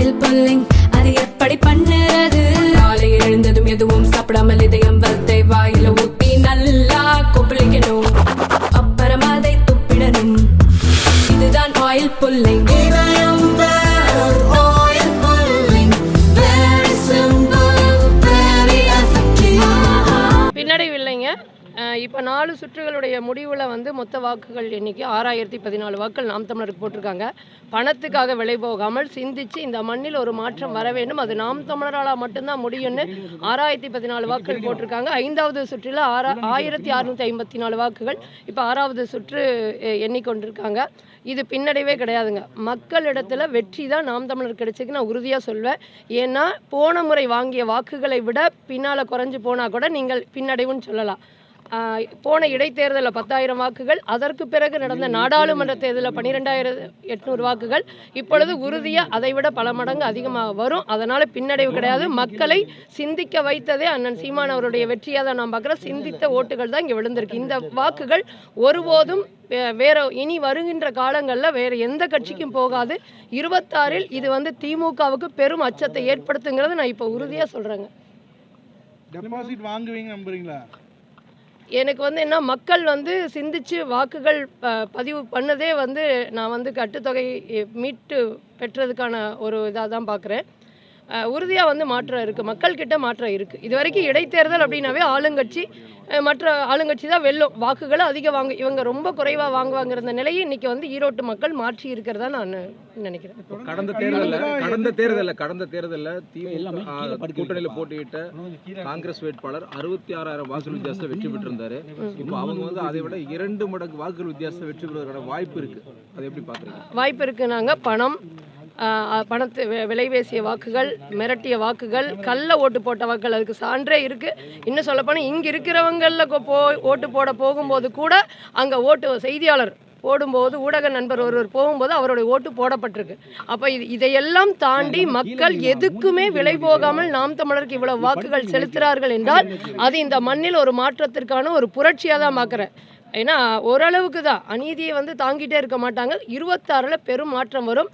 Oil pulling அது எப்படி பண்ணுறது? காலையில் எழுந்ததும் எதுவும் சாப்பிடாமல் இதயம் வளத்தை வாயில ஊத்தி நல்லா கொப்பளிக்கணும், அப்புறம் அதை துப்பிடணும். இதுதான் ஆயில் புல்லிங். பின்னடைவு இல்லைங்க. இப்போ 4 சுற்றுகளுடைய முடிவில் வந்து மொத்த வாக்குகள் எண்ணிக்கை 6014 வாக்குகள் நாம் தமிழருக்கு போட்டிருக்காங்க. பணத்துக்காக விலை போகாமல் சிந்திச்சு இந்த மண்ணில் ஒரு மாற்றம் வர வேண்டும், அது நாம் தமிழரால் மட்டும்தான் முடியும்னு 6014 வாக்குகள் போட்டிருக்காங்க. 5வது சுற்றில் 1654 வாக்குகள் இப்போ 6வது சுற்று எண்ணிக்கொண்டிருக்காங்க. இது பின்னடைவே கிடையாதுங்க. மக்களிடத்தில் வெற்றி தான் நாம் தமிழர் கிடைச்சிக்கு நான் உறுதியாக சொல்வேன். ஏன்னா போன முறை வாங்கிய வாக்குகளை விட பின்னால் குறைஞ்சி போனால் கூட நீங்கள் பின்னடைவுன்னு சொல்லலாம். போன இடைத்தேர்தலில் 10,000 வாக்குகள், அதற்கு பிறகு நடந்த நாடாளுமன்ற தேர்தலில் 12,800 வாக்குகள், இப்பொழுது உறுதியாக அதை விட பல மடங்கு அதிகமாக வரும். அதனால் பின்னடைவு கிடையாது. மக்களை சிந்திக்க வைத்ததே அண்ணன் சீமான் அவருடைய வெற்றியாக தான் நான் பார்க்குறேன். சிந்தித்த ஓட்டுகள் தான் இங்கே விழுந்திருக்கு. இந்த வாக்குகள் ஒருபோதும் வேற இனி வருகின்ற காலங்களில் வேறு எந்த கட்சிக்கும் போகாது. 26இல் இது வந்து திமுகவுக்கு பெரும் அச்சத்தை ஏற்படுத்துங்கிறது நான் இப்போ உறுதியாக சொல்கிறேங்க. டெபாசிட் வாங்குவீங்க நம்புறீங்களா? எனக்கு வந்து என்ன, மக்கள் வந்து சிந்திச்சு வாக்குகள் பதிவு பண்ணதே வந்து நான் வந்து கட்டுத்தொகை மீட்டு பெற்றதுக்கான ஒரு இதாக தான் பார்க்குறேன். உறுதியாக வந்து மாற்றம் இருக்குது, மக்கள்கிட்ட மாற்றம் இருக்குது. இது வரைக்கும் இடைத்தேர்தல் அப்படின்னாவே ஆளுங்கட்சி மற்ற ஆளுங்கட்சி தான் வெல்லும், வாக்குகளை அதிகம் இவங்க ரொம்ப குறைவாக வாங்குவாங்கிற நிலையை இன்றைக்கி வந்து ஈரோட்டு மக்கள் மாற்றி இருக்கிறதா நான் நினைக்கிறேன். கடந்த தேர்தலில் கூட்டணியில் போட்டியிட்ட காங்கிரஸ் வேட்பாளர் 66,000 வாக்குகள் வித்தியாசத்தை வெற்றி பெற்றிருந்தாரு. இப்போ அவங்க வந்து அதை விட 2 மடங்கு வாக்குகள் வித்தியாசத்தை வெற்றி பெறுவதற்கான வாய்ப்பு இருக்குது. அதை எப்படி பார்க்குறீங்க? வாய்ப்பு இருக்குனாங்க. பணத்தை விலை பேசிய வாக்குகள், மிரட்டிய வாக்குகள், கள்ள ஓட்டு போட்ட வாக்குகள், அதுக்கு சான்றே இருக்குது. இன்னும் சொல்லப்போனால் இங்கே இருக்கிறவங்களில் ஓட்டு போட போகும்போது கூட அங்கே செய்தியாளர் போடும்போது, ஊடக நண்பர் ஒருவர் போகும்போது அவருடைய ஓட்டு போடப்பட்டிருக்கு. அப்போ இதையெல்லாம் தாண்டி மக்கள் எதுக்குமே விலை போகாமல் நாம் தமிழருக்கு இவ்வளவு வாக்குகள் செலுத்துகிறார்கள் என்றால் அது இந்த மண்ணில் ஒரு மாற்றத்திற்கான ஒரு புரட்சியாக தான் பார்க்குறேன். ஏன்னா ஓரளவுக்கு தான் அநீதியை வந்து தாங்கிட்டே இருக்க மாட்டாங்க. 26இல் பெரும் மாற்றம் வரும்.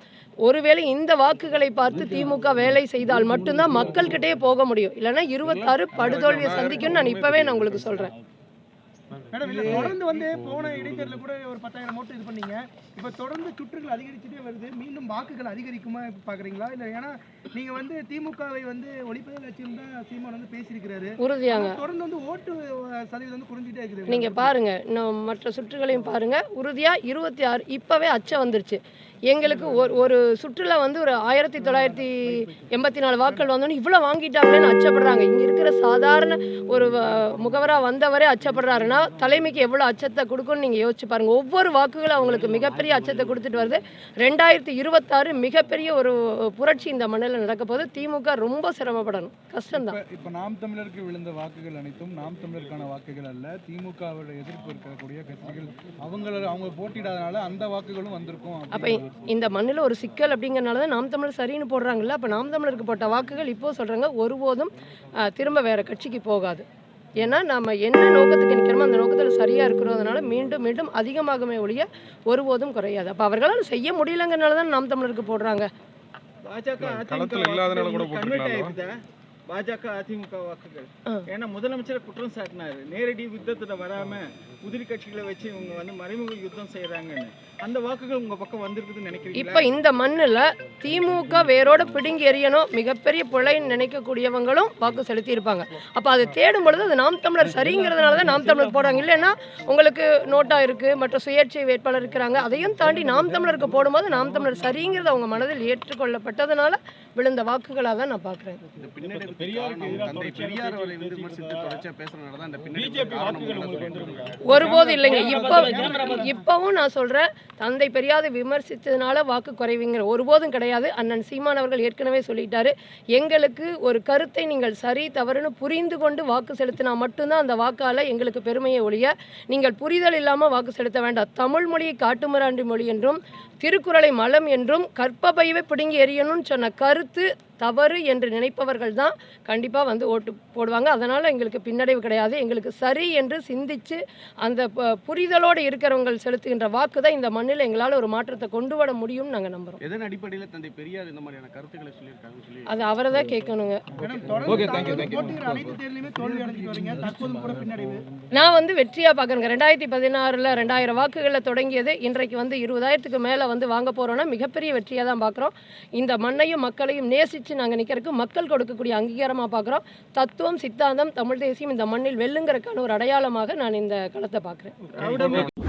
ஒருவேளை இந்த வாக்குகளை பார்த்து திமுக வேலை செய்தால் மட்டும்தான் மக்கள்கிட்டே போக முடியும். இல்லைன்னா 26 படுதோல்வியை சந்திக்கும். நான் இப்பவே நான் உங்களுக்கு சொல்றேன். தொடர்ந்து வந்து போன இடைத்தேர்தலில் கூட ஒரு 10,000 ஓட்டு இது பண்ணீங்க. இப்போ தொடர்ந்து சுற்றுகள் அதிகரிச்சுட்டே வருது. மீண்டும் வாக்குகள் அதிகரிக்குமா பார்க்குறீங்களா? இல்லை ஏன்னா நீங்கள் வந்து திமுகவை வந்து ஒழிப்பதே லட்சியம் தான் சீமான் வந்து பேசியிருக்கிறாரு. உறுதியாங்க தொடர்ந்து வந்து ஓட்டு சதவீதம் வந்து குறைஞ்சிட்டே இருக்குது. நீங்கள் பாருங்க, இன்னும் மற்ற சுற்றுகளையும் பாருங்க. உறுதியாக 26 இப்போவே அச்சம் வந்துருச்சு. எங்களுக்கு ஒரு சுற்றுலா வந்து ஒரு 1984 வாக்குகள் வந்தோன்னு இவ்வளோ வாங்கிட்டாங்களேன்னு அச்சப்படுறாங்க. இங்கே இருக்கிற சாதாரண ஒரு முகவராக வந்தவரே அச்சப்படுறாருன்னா தலைமைக்கு எவ்வளோ அச்சத்தை கொடுக்கும்னு நீங்கள் யோசிச்சு பாருங்கள். ஒவ்வொரு வாக்குகளும் அவங்களுக்கு மிகப்பெரிய அச்சத்தை கொடுத்துட்டு வருது. 2026 மிகப்பெரிய ஒரு புரட்சி இந்த மண்ணில் நடக்க போது. திமுக ரொம்ப சிரமப்படணும், கஷ்டம்தான். இப்போ நாம் தமிழருக்கு விழுந்த வாக்குகள் அனைத்தும் நாம் தமிழருக்கான வாக்குகள் அல்ல. திமுகவோட எதிர்ப்பு இருக்கக்கூடிய கட்சிகள் அவங்க போட்டியிடாதனால அந்த வாக்குகளும் வந்திருக்கும். அப்போ இந்த மண்ணில் ஒரு சிக்கல் அப்படிங்கிறனால தான் நாம் தமிழர் சரின்னு போடுறாங்கல்ல. அப்போ நாம் தமிழருக்கு போட்ட வாக்குகள் இப்போ சொல்கிறாங்க ஒருபோதும் திரும்ப வேறு கட்சிக்கு போகாது. ஏன்னா நம்ம என்ன நோக்கத்துக்கு நிற்கிறோமோ அந்த நோக்கத்தில் சரியாக இருக்கிறதுனால மீண்டும் மீண்டும் அதிகமாகவே ஒழிய ஒருபோதும் குறையாது. அப்போ அவர்களால் செய்ய முடியலங்கிறனால தான் நாம் தமிழருக்கு போடுறாங்க. பாஜக அதிமுக வாக்குகள் ஏன்னா முதலமைச்சர் குற்றம் சாட்டினாரு, நேரடி யுத்தத்துல வராம உதிரி கட்சிகளை வச்சு இவங்க வந்து மறைமுக யுத்தம் செய்யறாங்கன்னு. அந்த வாக்குகள் உங்க பக்கம் வந்திருக்குதுன்னு நினைக்கிறீங்க? இப்ப இந்த மண்ணுல திமுக வேரோட பிடுங்கி எறியணும் மிகப்பெரிய பிழைன்னு நினைக்கக்கூடியவங்களும் வாக்கு செலுத்தி இருப்பாங்க. அப்ப அதை தேடும் பொழுது அது நாம் தமிழர் சரிங்கிறதுனாலதான் நாம் தமிழர் போடுறாங்க. இல்லைன்னா உங்களுக்கு நோட்டா இருக்கு, மற்ற சுயேட்சை வேட்பாளர் இருக்கிறாங்க, அதையும் தாண்டி நாம் தமிழருக்கு போடும்போது நாம் தமிழர் சரிங்கிறது அவங்க மனதில் ஏற்றுக்கொள்ளப்பட்டதுனால விழுந்த வாக்குகளாக தான் நான் பார்க்குறேன். ஒருபோது இல்லைங்க. இப்பவும் நான் சொல்றேன், தந்தை பெரியாரை விமர்சித்ததுனால வாக்கு குறைவுங்கிற ஒருபோதும் கிடையாது. அண்ணன் சீமான் அவர்கள் ஏற்கனவே சொல்லிட்டாரு, எங்களுக்கு ஒரு கருத்தை நீங்கள் சரி தவறுன்னு புரிந்து கொண்டு வாக்கு செலுத்தினா மட்டும்தான் அந்த வாக்கால எங்களுக்கு பெருமையை ஒழிய நீங்கள் புரிதல் இல்லாமல் வாக்கு செலுத்த வேண்டாம். தமிழ் மொழியை காட்டுமிராண்டி மொழி என்றும் திருக்குறளை மலம் என்றும் கற்பபையவை பிடுங்கி எறியணும்னு சொன்ன கருத்து தவறு என்று நினைப்பவர்கள் தான் கண்டிப்பாக வந்து ஓட்டு போடுவாங்க. அதனால் எங்களுக்கு பின்னடைவு கிடையாது. எங்களுக்கு சரி என்று சிந்தித்து அந்த புரிதலோடு இருக்கிறவங்க செலுத்துகின்ற வாக்கு தான் இந்த மண்ணில் எங்களால் ஒரு மாற்றத்தை கொண்டு வர முடியும்னு நாங்கள் நம்புகிறோம். எதன் அடிப்படையில் தந்தை பெரியார் இந்த மாதிரியான கருத்துக்களை சொல்லியிருக்காங்கன்னு சொல்லி அது அவரை தான் கேட்கணுங்க. மேடம், தொடர்ந்து Okay, thank you, தாங்கள் thank you. போட்டியிடுற அனைத்து தேர்தலையுமே தோல்வி அடைஞ்சிட்டு வரீங்க. தற்போதும் கூட பின்னடைவு. நான் வந்து வெற்றியாக பார்க்குறேங்க. 2016 2000 வாக்குகளில் தொடங்கியது இன்றைக்கு வந்து 20,000க்கு மேலே வந்து வாங்க போகிறோன்னா மிகப்பெரிய வெற்றியாக தான் பார்க்குறோம். இந்த மண்ணையும் மக்களையும் நேசித்து நாங்கள் நிற்கிறதுக்கு மக்கள் கொடுக்கக்கூடிய அங்கீகாரமாக பார்க்குறோம். தத்துவம், சித்தாந்தம், தமிழ் தேசியம் இந்த மண்ணில் வெல்லுங்கிறதுக்கான ஒரு அடையாளமாக நான் இந்த களத்தை பார்க்குறேன்.